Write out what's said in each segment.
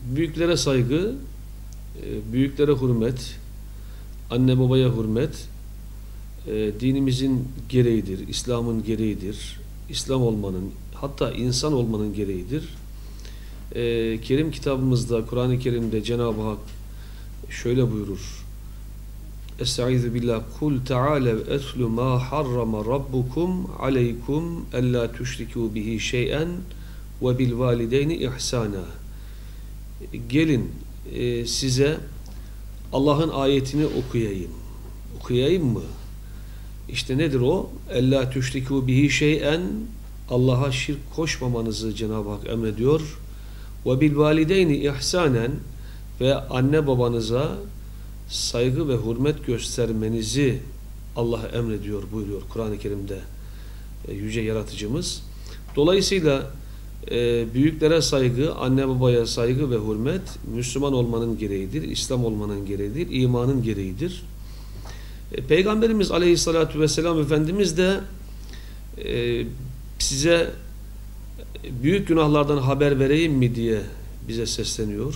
Büyüklere saygı, büyüklere hürmet, anne babaya hürmet, dinimizin gereğidir, İslam'ın gereğidir. İslam olmanın, hatta insan olmanın gereğidir. Kerim kitabımızda, Kur'an-ı Kerim'de Cenab-ı Hak şöyle buyurur. Estaizu billah. Kul ta'alev etlu ma harrama rabbukum aleykum ella tüşrikû bihi şey'en ve bil valideyni ihsana. Gelin size Allah'ın ayetini okuyayım. Okuyayım mı? İşte nedir o? Ella tüşrikû bihi şey'en, Allah'a şirk koşmamanızı Cenab-ı Hak emrediyor. Ve bil valideyni ihsanen, ve anne babanıza saygı ve hürmet göstermenizi Allah emrediyor buyuruyor Kur'an-ı Kerim'de yüce yaratıcımız. Dolayısıyla büyüklere saygı, anne babaya saygı ve hürmet Müslüman olmanın gereğidir, İslam olmanın gereğidir, imanın gereğidir. Peygamberimiz Aleyhisselatü Vesselam Efendimiz de size büyük günahlardan haber vereyim mi diye bize sesleniyor.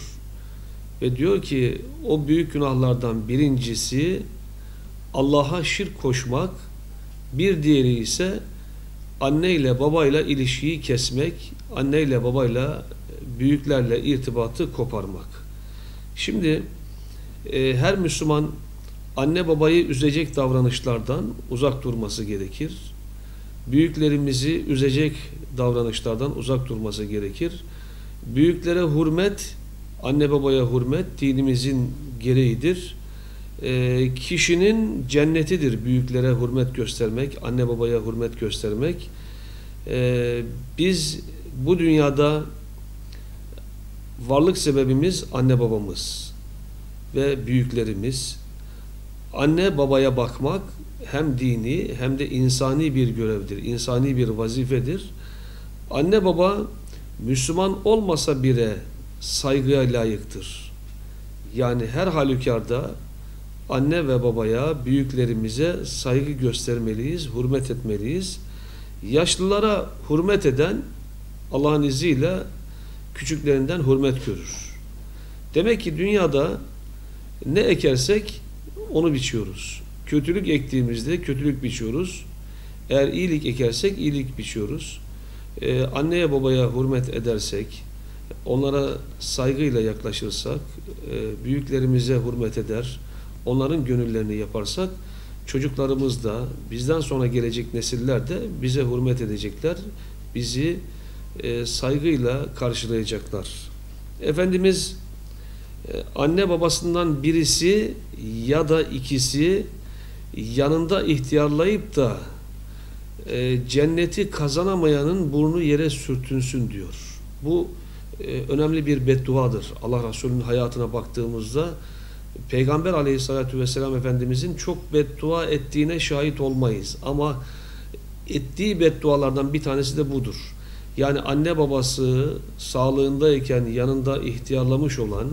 Ve diyor ki o büyük günahlardan birincisi Allah'a şirk koşmak, bir diğeri ise anneyle babayla ilişkiyi kesmek, anneyle babayla, büyüklerle irtibatı koparmak. Şimdi her Müslüman anne babayı üzecek davranışlardan uzak durması gerekir. Büyüklerimizi üzecek davranışlardan uzak durması gerekir. Büyüklere hürmet, anne babaya hürmet dinimizin gereğidir. Kişinin cennetidir büyüklere hürmet göstermek, anne babaya hürmet göstermek. Biz bu dünyada varlık sebebimiz anne babamız ve büyüklerimiz. Anne babaya bakmak hem dini hem de insani bir görevdir, insani bir vazifedir. Anne baba Müslüman olmasa bile saygıya layıktır. Yani her halükarda anne ve babaya, büyüklerimize saygı göstermeliyiz, hürmet etmeliyiz. Yaşlılara hürmet eden Allah'ın izniyle küçüklerinden hürmet görür. Demek ki dünyada ne ekersek onu biçiyoruz. Kötülük ektiğimizde kötülük biçiyoruz. Eğer iyilik ekersek iyilik biçiyoruz. Anneye babaya hürmet edersek, onlara saygıyla yaklaşırsak, büyüklerimize hürmet eder, onların gönüllerini yaparsak, çocuklarımız da, bizden sonra gelecek nesiller de bize hürmet edecekler, bizi saygıyla karşılayacaklar. Efendimiz, anne babasından birisi ya da ikisi yanında ihtiyarlayıp da cenneti kazanamayanın burnu yere sürtünsün diyor. Bu önemli bir bedduadır. Allah Resulü'nün hayatına baktığımızda Peygamber Aleyhisselatü Vesselam Efendimizin çok beddua ettiğine şahit olmayız. Ama ettiği beddualardan bir tanesi de budur. Yani anne babası sağlığındayken yanında ihtiyarlamış olan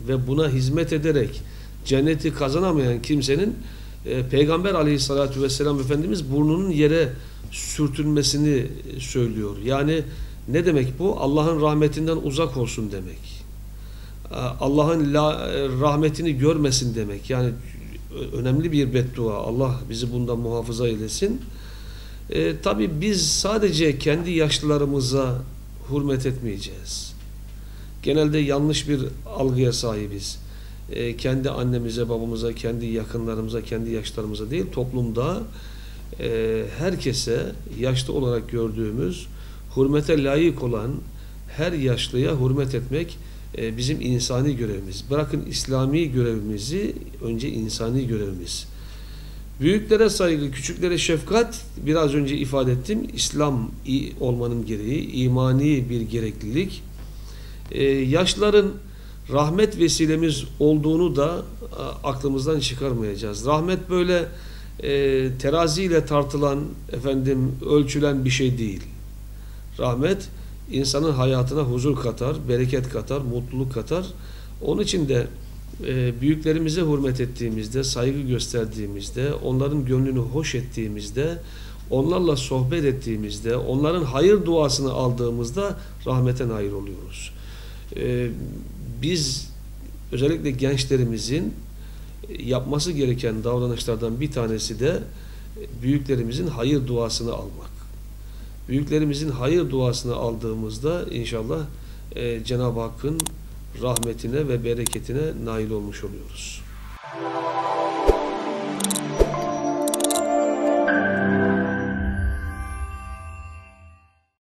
ve buna hizmet ederek cenneti kazanamayan kimsenin Peygamber Aleyhisselatü Vesselam Efendimiz burnunun yere sürtünmesini söylüyor. Yani ne demek bu? Allah'ın rahmetinden uzak olsun demek. Allah'ın rahmetini görmesin demek. Yani önemli bir beddua. Allah bizi bundan muhafaza eylesin. Tabii biz sadece kendi yaşlılarımıza hürmet etmeyeceğiz. Genelde yanlış bir algıya sahibiz. Kendi annemize, babamıza, kendi yakınlarımıza, kendi yaşlarımıza değil, toplumda herkese yaşlı olarak gördüğümüz, hürmete layık olan her yaşlıya hürmet etmek bizim insani görevimiz. Bırakın İslami görevimizi, önce insani görevimiz. Büyüklere saygı, küçüklere şefkat, biraz önce ifade ettim, İslam olmanın gereği, imani bir gereklilik. Yaşlıların rahmet vesilemiz olduğunu da aklımızdan çıkarmayacağız. Rahmet böyle teraziyle tartılan, ölçülen bir şey değil. Rahmet insanın hayatına huzur katar, bereket katar, mutluluk katar. Onun için de büyüklerimize hürmet ettiğimizde, saygı gösterdiğimizde, onların gönlünü hoş ettiğimizde, onlarla sohbet ettiğimizde, onların hayır duasını aldığımızda rahmete nail oluyoruz. Biz özellikle gençlerimizin yapması gereken davranışlardan bir tanesi de büyüklerimizin hayır duasını almak. Büyüklerimizin hayır duasını aldığımızda inşallah Cenab-ı Hakk'ın rahmetine ve bereketine nail olmuş oluyoruz.